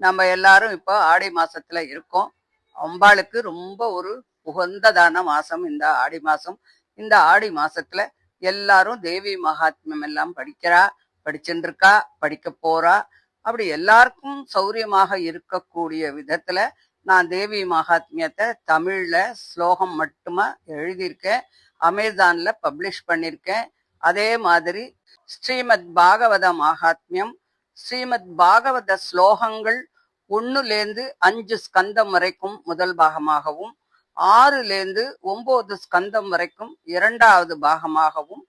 நம்ம எல்லாரும் இப்போ ஆடி மாசத்துல இருக்கோம். அம்பாளுக்கு ரொம்ப ஒரு உகந்ததான மாசம் இந்த ஆடி மாசம். இந்த ஆடி மாசத்துல எல்லாரும் தேவி மகாத்மியம் எல்லாம் படிச்சுட்டு இருக்கா, படிக்க போறா. அப்படி எல்லாருக்கும் சௌரியமாக இருக்கக்கூடிய விதத்துல நான் தேவி மகாத்மியத்தை தமிழ்ல ஸ்லோகம் மட்டுமா எழுதியிருக்கேன். அமேசான்ல பப்ளிஷ் பண்ணியிருக்கேன். அதே மாதிரி ஸ்ரீமத் பாகவத மகாத்மியம், ஸ்ரீமத் பாகவத ஸ்லோகங்கள் 1லேருந்து 5 ஸ்கந்தம் வரைக்கும் முதல் பாகமாகவும், 6லேருந்து 9 ஸ்கந்தம் வரைக்கும் 2வது பாகமாகவும்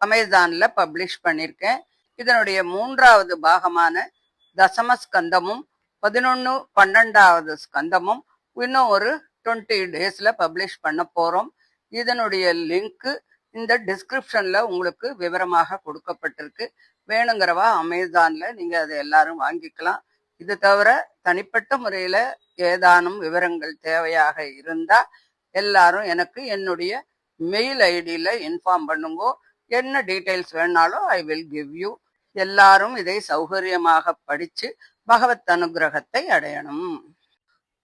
அமேசான்ல பப்ளிஷ் பண்ணியிருக்கேன். இதனுடைய 3வது பாகமான தசமஸ்கந்தமும் 11, 12வது ஸ்கந்தமும் இன்னும் ஒரு 20 டேஸ்ல பப்ளிஷ் பண்ண போறோம். இதனுடைய லிங்க் இந்த டிஸ்கிரிப்ஷன்ல உங்களுக்கு விவரமாக கொடுக்கப்பட்டிருக்கு. வேணுங்கிறவா அமேசான்ல நீங்க அதை எல்லாரும் வாங்கிக்கலாம். இது தவிர தனிப்பட்ட முறையில ஏதானும் விவரங்கள் தேவையாக இருந்தா எல்லாரும் எனக்கு என்னுடைய மெயில் ஐடியில இன்ஃபார்ம் பண்ணுங்கோ. என்ன டீட்டெயில்ஸ் வேணாலும் ஐ வில் கிவ் யூ. எல்லாரும் இதை சௌகரியமாக படிச்சு பகவத் அனுகிரகத்தை அடையணும்.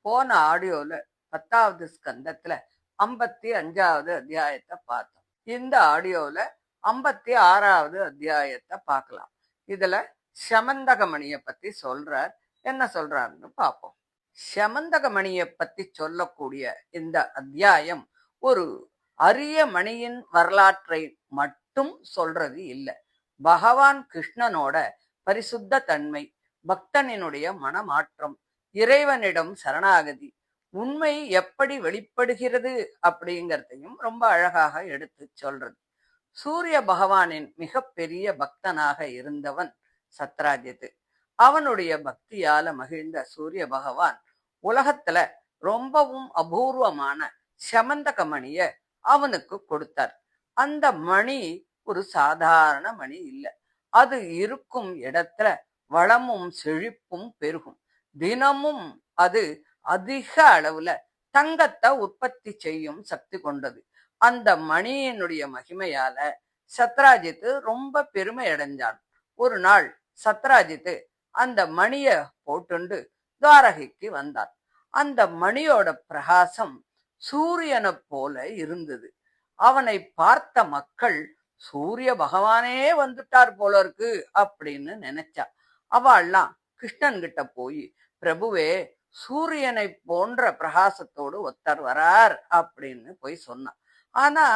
போன ஆடியோல 10வது ஸ்கந்தத்துல 55வது அத்தியாயத்தை பார்த்தோம். இந்த ஆடியோல 56வது அத்தியாயத்தை பார்க்கலாம். இதுல சமந்தகமணியை பத்தி சொல்றார். என்ன சொல்றாருன்னு பார்ப்போம். சமந்தகமணியை பத்தி சொல்லக்கூடிய இந்த அத்தியாயம் ஒரு அரிய மணியின் வரலாற்றை மட்டும் சொல்றது இல்லை. பகவான் கிருஷ்ணனோட பரிசுத்த தன்மை, பக்தனினுடைய மனமாற்றம், இறைவனிடம் சரணாகதி, உண்மை எப்படி வெளிப்படுகிறது அப்படிங்கிறதையும் ரொம்ப அழகாக எடுத்து சொல்றது. சூரிய பகவானின் மிக பெரிய பக்தனாக இருந்தவன் சத்ராஜித். அவனுடைய பக்தியால மகிழ்ந்த சூரிய பகவான் உலகத்துல ரொம்பவும் அபூர்வமான சமந்தக மணிய அவனுக்கு கொடுத்தார். அந்த மணி ஒரு சாதாரண மணி இல்லை. அது இருக்கும் இடத்துல வளமும் செழிப்பும் பெருகும். தினமும் அது அதிக அளவுல தங்கத்தை உற்பத்தி செய்யும் சக்தி கொண்டது. அந்த மணியினுடைய மகிமையால சத்ராஜித் ரொம்ப பெருமை அடைஞ்சான். ஒரு நாள் சத்ராஜித் அந்த மணிய போட்டுண்டு துவாரகைக்கு வந்தான். அந்த மணியோட பிரகாசம் சூரியனை போல இருந்தது. அவனை பார்த்த மக்கள் சூரிய பகவானே வந்துட்டார் போல இருக்கு அப்படின்னு நினைச்சா. அவள்லாம் கிருஷ்ணன் கிட்ட போய், பிரபுவே, சூரியனை போன்ற பிரகாசத்தோடு ஒருத்தர் வரார் அப்படின்னு போய் சொன்னான். ஆனா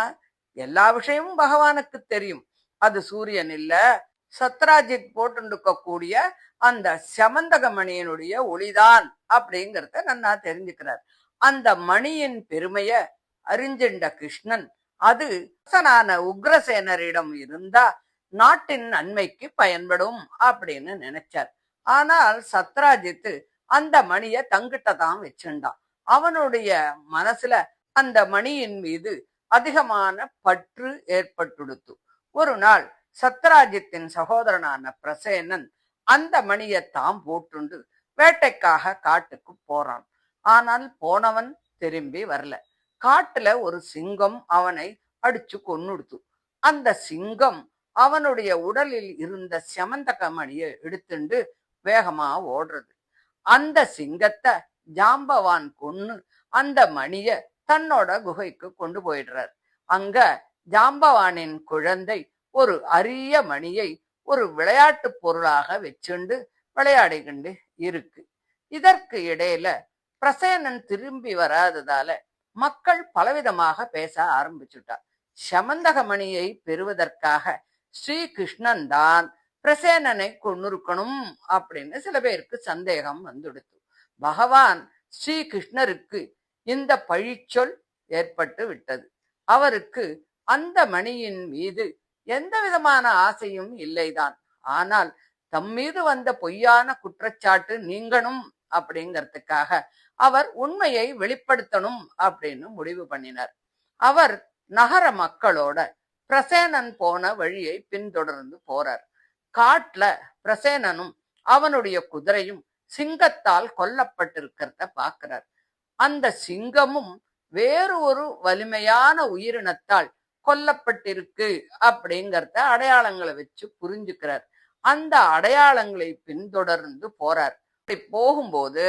எல்லா விஷயமும் பகவானுக்கு தெரியும். அது சூரியன் இல்ல, சத்ராஜித் போட்டுக்கக்கூடிய அந்த சமந்தக மணியினுடைய ஒளிதான் அப்படிங்கிறத நன்னா தெரிஞ்சுக்கிறார். அந்த மணியின் பெருமைய அறிஞ்சின்ற கிருஷ்ணன் அது அரசனான உக்ரசேனரிடம் இருந்தா நாட்டின் நன்மைக்கு பயன்படும் அப்படின்னு நினைச்சார். ஆனால் சத்ராஜித் அந்த மணிய தங்கிட்ட தான் வச்சுண்டான். அவனுடைய மனசுல அந்த மணியின் மீது அதிகமான பற்று ஏற்பட்டுடுத்து. ஒரு நாள் சத்ராஜித்தின் சகோதரனான பிரசேனன் அந்த மணியை தாம் போட்டுண்டு வேட்டைக்காக காட்டுக்கு போறான். ஆனால் போனவன் திரும்பி வரல. காட்டுல ஒரு சிங்கம் அவனை அடிச்சு கொன்னுடுத்து. அந்த சிங்கம் அவனுடைய உடலில் இருந்த சமந்தக மணியை எடுத்துண்டு வேகமா ஓடுறது. அந்த சிங்கத்தை ஜாம்பவான் கொன்னு அந்த மணிய தன்னோட குகைக்கு கொண்டு போயிடுறார். அங்க ஜாம்பவானின் குழந்தை ஒரு அரிய மணியை ஒரு விளையாட்டு பொருளாக வச்சுண்டு விளையாடிக்கிண்டு இருக்கு. இதற்கு இடையில பிரசேனன் திரும்பி வராததால மக்கள் பலவிதமாக பேச ஆரம்பிச்சுட்டார். சமந்தக மணியை பெறுவதற்காக ஸ்ரீகிருஷ்ணன் தான் பிரசேனனை கொன்னிருக்கணும் அப்படின்னு சில பேருக்கு சந்தேகம் வந்துடுத்து. பகவான் ஸ்ரீகிருஷ்ணருக்கு இந்த பழிச்சொல் ஏற்பட்டு விட்டது. அவருக்கு அந்த மணியின் மீது எந்த விதமான ஆசையும் இல்லைதான். ஆனால் தம் மீது வந்த பொய்யான குற்றச்சாட்டு நீங்கணும் அப்படிங்கிறதுக்காக அவர் உண்மையை வெளிப்படுத்தணும் அப்படின்னு முடிவு பண்ணினார். அவர் நகர மக்களோட பிரசேனன் போன வழியை பின்தொடர்ந்து போறார். காட்டுல பிரசேனனும் அவனுடைய குதிரையும் சிங்கத்தால் கொல்லப்பட்டிருக்கிறத பார்க்கிறார். அந்த சிங்கமும் வேறு ஒரு வலிமையான உயிரினத்தால் கொல்லப்பட்டிருக்கு அப்படிங்கிறத அடையாளங்களை வச்சு புரிஞ்சுக்கிறார். அந்த அடையாளங்களை பின்தொடர்ந்து போறார். போகும்போது போகும்போது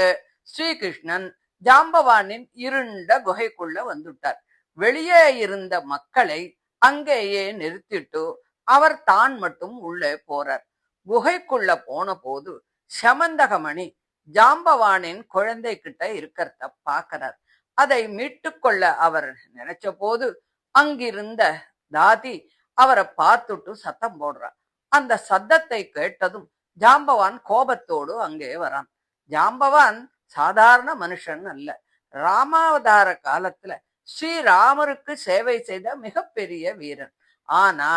ஸ்ரீகிருஷ்ணன் ஜாம்பவானின் இருண்ட குகைக்குள்ள வந்துட்டார். வெளியே இருந்த மக்களை அங்கேயே நிறுத்திட்டு அவர் தான் மட்டும் உள்ளே போறார். குகைக்குள்ள போன போது சமந்தகமணி ஜாம்பவானின் குழந்தை கிட்ட இருக்கிறத பாக்கிறார். அதை மீட்டு கொள்ள அவர் நினைச்ச போது அங்கிருந்த தாதி அவரை பார்த்துட்டு சத்தம் போடுறார். அந்த சத்தத்தை கேட்டதும் ஜாம்பவான் கோபத்தோடு அங்கே வரான். ஜாம்பவான் சாதாரண மனுஷன் அல்ல. ராமாவதார காலத்துல ஸ்ரீராமருக்கு சேவை செய்த மிகப்பெரிய வீரன். ஆனா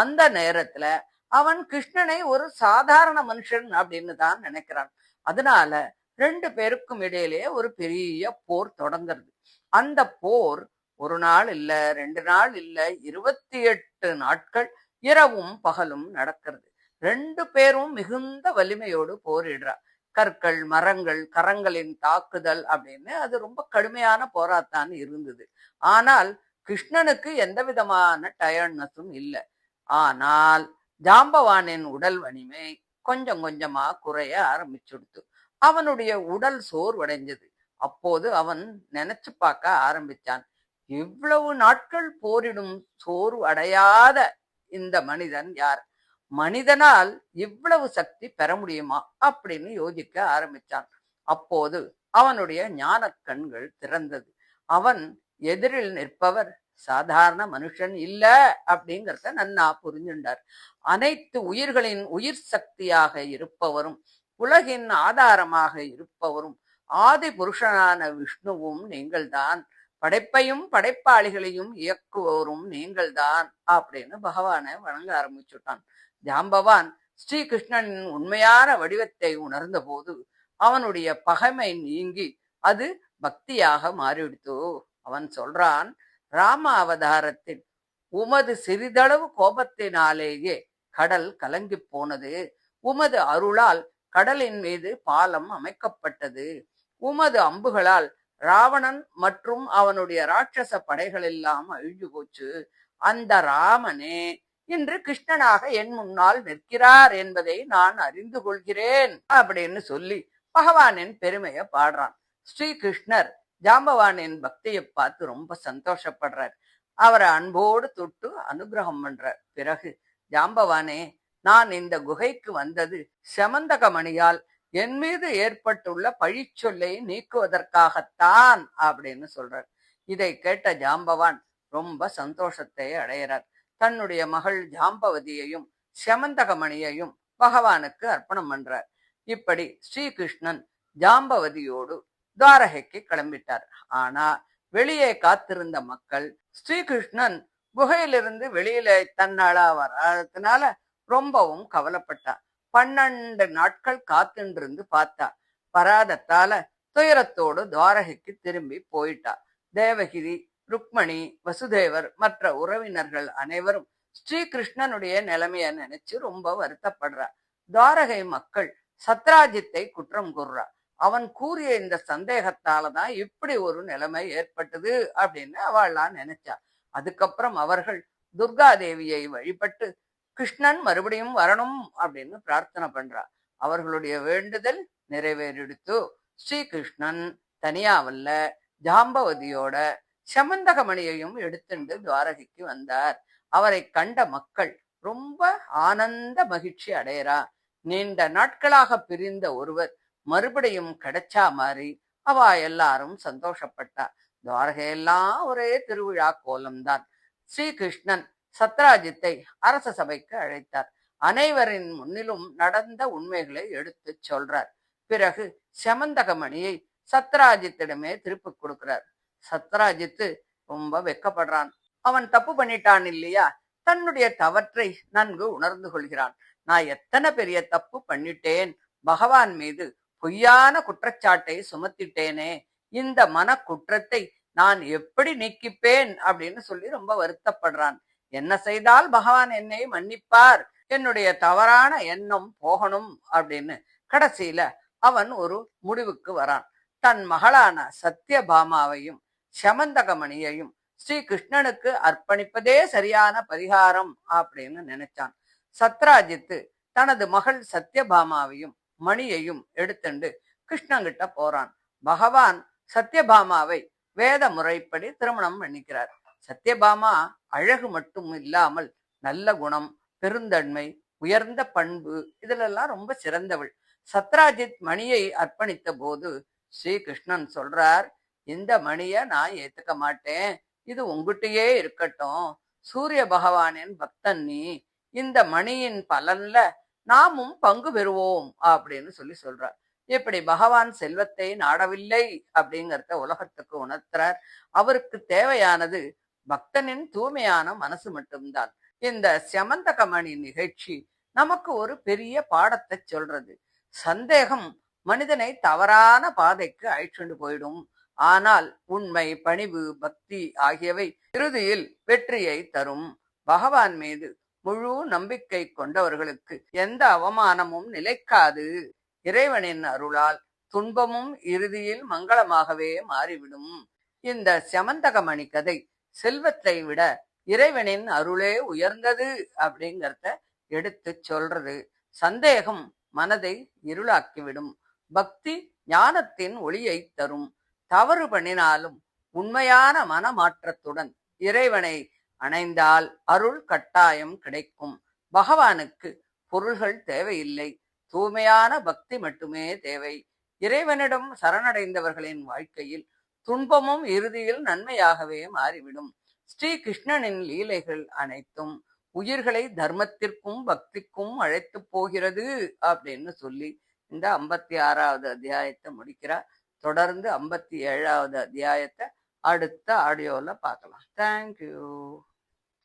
அந்த நேரத்துல அவன் கிருஷ்ணனை ஒரு சாதாரண மனுஷன் அப்படின்னு தான் நினைக்கிறான். அதனால 2 பேருக்கும் இடையிலே ஒரு பெரிய போர் தொடங்குறது. அந்த போர் ஒரு நாள் இல்ல, 2 நாள் இல்ல, 28 நாட்கள் இரவும் பகலும் நடக்கிறது. 2 பேரும் மிகுந்த வலிமையோடு போரிடுறா. கற்கள், மரங்கள், கரங்களின் தாக்குதல் அப்படின்னு அது ரொம்ப கடுமையான போராத்தான் இருந்தது. ஆனால் கிருஷ்ணனுக்கு எந்த விதமான டயர்ட்னஸும் இல்லை. ஆனால் ஜாம்பவானின் உடல் வலிமை கொஞ்சம் கொஞ்சமா குறைய ஆரம்பிச்சுடுத்து. அவனுடைய உடல் சோர்வடைஞ்சது. அப்போது அவன் நினைச்சு பார்க்க ஆரம்பிச்சான், இவ்வளவு நாட்கள் போரிடும் சோர்வு அடையாத இந்த மனிதன் யார்? மனிதனால் இவ்வளவு சக்தி பெற முடியுமா அப்படின்னு யோசிக்க ஆரம்பிச்சான். அப்போது அவனுடைய ஞான கண்கள் திறந்தது. அவன் எதிரில் நிற்பவர் சாதாரண மனுஷன் இல்ல அப்படிங்கிறத நன்னா புரிஞ்சுண்டார். அனைத்து உயிர்களின் உயிர் சக்தியாக இருப்பவரும் உலகின் ஆதாரமாக இருப்பவரும் ஆதி புருஷனான விஷ்ணுவும் நீங்கள்தான், படைப்பையும் படைப்பாளிகளையும் இயக்குவரும் நீங்கள்தான் அப்படின்னு பகவானை வணங்க ஆரம்பிச்சுட்டான். ஜாம்பவான் ஸ்ரீகிருஷ்ணனின் உண்மையான வடிவத்தை உணர்ந்த போது அவனுடைய பகைமை நீங்கி அது பக்தியாக மாறிவிடுத்து. அவன் சொல்றான், ராம அவதாரத்தில் உமது சிறிதளவு கோபத்தினாலேயே கடல் கலங்கி போனது. உமது அருளால் கடலின் மீது பாலம் அமைக்கப்பட்டது. உமது அம்புகளால் ராவணன் மற்றும் அவனுடைய ராட்சச படைகள் எல்லாம் அழிஞ்சு போச்சு. அந்த ராமனே இன்று கிருஷ்ணனாக என் முன்னால் நிற்கிறார் என்பதை நான் அறிந்து கொள்கிறேன் அப்படின்னு சொல்லி பகவானின் பெருமையை பாடுறான். ஸ்ரீகிருஷ்ணர் ஜாம்பவானின் பக்தியை பார்த்து ரொம்ப சந்தோஷப்படுறார். அவரை அன்போடு தொட்டு அனுகிரகம் பண்றார். பிறகு, ஜாம்பவானே, நான் இந்த குகைக்கு வந்தது செமந்தகமணியால் என் மீது ஏற்பட்டுள்ள பழிச்சொல்லை நீக்குவதற்காகத்தான் அப்படின்னு சொல்றார். இதை கேட்ட ஜாம்பவான் ரொம்ப சந்தோஷத்தை அடைகிறார். தன்னுடைய மகள் ஜாம்பவதியையும் செமந்தகமணியையும் பகவானுக்கு அர்ப்பணம் பண்றார். இப்படி ஸ்ரீகிருஷ்ணன் ஜாம்பவதியோடு துவாரகைக்கு கிளம்பிட்டார். ஆனா வெளியே காத்திருந்த மக்கள் ஸ்ரீகிருஷ்ணன் குகையிலிருந்து வெளியில தன்னாளா வராததுனால ரொம்பவும் கவலைப்பட்டா. 12 நாட்கள் காத்துண்டிருந்து பார்த்தா. வராதத்தால துயரத்தோடு துவாரகைக்கு திரும்பி போயிட்டா. தேவகிரி, ருக்மணி, வசுதேவர் மற்ற உறவினர்கள் அனைவரும் ஸ்ரீகிருஷ்ணனுடைய நிலைமைய நினைச்சு ரொம்ப வருத்தப்படுறா. துவாரகை மக்கள் சத்ராஜித்தை குற்றம் கூறுறா. அவன் கூறிய இந்த சந்தேகத்தாலதான் இப்படி ஒரு நிலைமை ஏற்பட்டது அப்படின்னு அவள்லாம் நினைச்சா. அதுக்கப்புறம் அவர்கள் துர்கா தேவியை வழிபட்டு கிருஷ்ணன் மறுபடியும் வரணும் அப்படின்னு பிரார்த்தனை பண்றா. அவர்களுடைய வேண்டுதல் நிறைவேறிடுத்து. ஸ்ரீகிருஷ்ணன் தனியாவல்ல, ஜாம்பவதியோட செமந்தகமணியையும் எடுத்துண்டு துவாரகைக்கு வந்தார். அவரை கண்ட மக்கள் ரொம்ப ஆனந்த மகிழ்ச்சி அடையறா. நீண்ட நாட்களாக பிரிந்த ஒருவர் மறுபடியும் கிடைச்சா மாதிரி அவ எல்லாரும் சந்தோஷப்பட்டா. துவாரகையெல்லாம் ஒரே திருவிழா கோலம்தான். ஸ்ரீகிருஷ்ணன் சத்ராஜித்தை அரச சபைக்கு அழைத்தார். அனைவரின் முன்னிலும் நடந்த உண்மைகளை எடுத்து சொல்றார். பிறகு செமந்தகமணியை சத்ராஜித்திடமே திருப்பி கொடுக்கிறார். சத்ராஜித்து ரொம்ப வெக்கப்படுறான். அவன் தப்பு பண்ணிட்டான் இல்லையா, தன்னுடைய தவற்றை நன்கு உணர்ந்து கொள்கிறான். நான் எத்தனை பெரிய தப்பு பண்ணிட்டேன், பகவான் மீது பொய்யான குற்றச்சாட்டை சுமத்திட்டேனே, இந்த மன குற்றத்தை நான் எப்படி நீக்கிப்பேன் அப்படின்னு சொல்லி ரொம்ப வருத்தப்படுறான். என்ன செய்தால் பகவான் என்னை மன்னிப்பார், என்னுடைய தவறான எண்ணம் போகணும் அப்படின்னு கடைசியில அவன் ஒரு முடிவுக்கு வரான். தன் மகளான சத்யபாமாவையும் செமந்தகமணியையும் ஸ்ரீகிருஷ்ணனுக்கு அர்ப்பணிப்பதே சரியான பரிகாரம் அப்படின்னு நினைச்சான். சத்ராஜித்து தனது மகள் சத்யபாமாவையும் மணியையும் எடுத்துண்டு கிருஷ்ணங்கிட்ட போறான். பகவான் சத்யபாமாவை வேத முறைப்படி திருமணம் பண்ணிக்கிறார். சத்யபாமா அழகு மட்டும் இல்லாமல் நல்ல குணம், பெருந்தன்மை, உயர்ந்த பண்பு இதிலெல்லாம் ரொம்ப சிறந்தவள். சத்ராஜித் மணியை அர்ப்பணித்த போது ஸ்ரீகிருஷ்ணன் சொல்றார், இந்த மணியை நான் ஏத்துக்க மாட்டேன், இது உங்ககிட்டயே இருக்கட்டும். சூரிய பகவானின் பக்தன் நீ, இந்த மணியின் பலன்ல நாமும் பங்கு பெறுவோம் அப்படின்னு சொல்றார். இப்படி பகவான் செல்வத்தை நாடவில்லை அப்படிங்கிறத உலகத்துக்கு உணர்த்துறார். அவருக்கு தேவையானது பக்தனின் தூய்மையான மனசு மட்டும்தான். இந்த செமந்தகமணி நிகழ்ச்சி நமக்கு ஒரு பெரிய பாடத்தை சொல்றது. சந்தேகம் மனிதனை தவறான பாதைக்கு அழைச்சுண்டு போயிடும். ஆனால் உண்மை, பணிவு, பக்தி ஆகியவை இறுதியில் வெற்றியை தரும். பகவான் மீது முழு நம்பிக்கை கொண்டவர்களுக்கு எந்த அவமானமும் நிலைக்காது. இறைவனின் அருளால் துன்பமும் இறுதியில் மங்களமாகவே மாறிவிடும். இந்த செமந்தகமணி கதை செல்வத்தை விட இறைவனின் அருளே உயர்ந்தது அப்படிங்கிறத எடுத்து சொல்றது. சந்தேகம் மனதை இருளாக்கிவிடும். பக்தி ஞானத்தின் ஒளியை தரும். தவறு பண்ணினாலும் உண்மையான மனமாற்றத்துடன் இறைவனை அணைந்தால் அருள் கட்டாயம் கிடைக்கும். பகவானுக்கு பொருள்கள் தேவையில்லை, தூய்மையான பக்தி மட்டுமே தேவை. இறைவனிடம் சரணடைந்தவர்களின் வாழ்க்கையில் துன்பமும் இறுதியில் நன்மையாகவே மாறிவிடும். ஸ்ரீ கிருஷ்ணனின் லீலைகள் அனைத்தும் உயிர்களை தர்மத்திற்கும் பக்திக்கும் அழைத்து போகிறது அப்படின்னு சொல்லி இந்த 56வது அத்தியாயத்தை முடிக்கிறார். தொடர்ந்து 57வது அத்தியாயத்தை அடுத்த ஆடியோல பார்க்கலாம். தேங்க்யூ.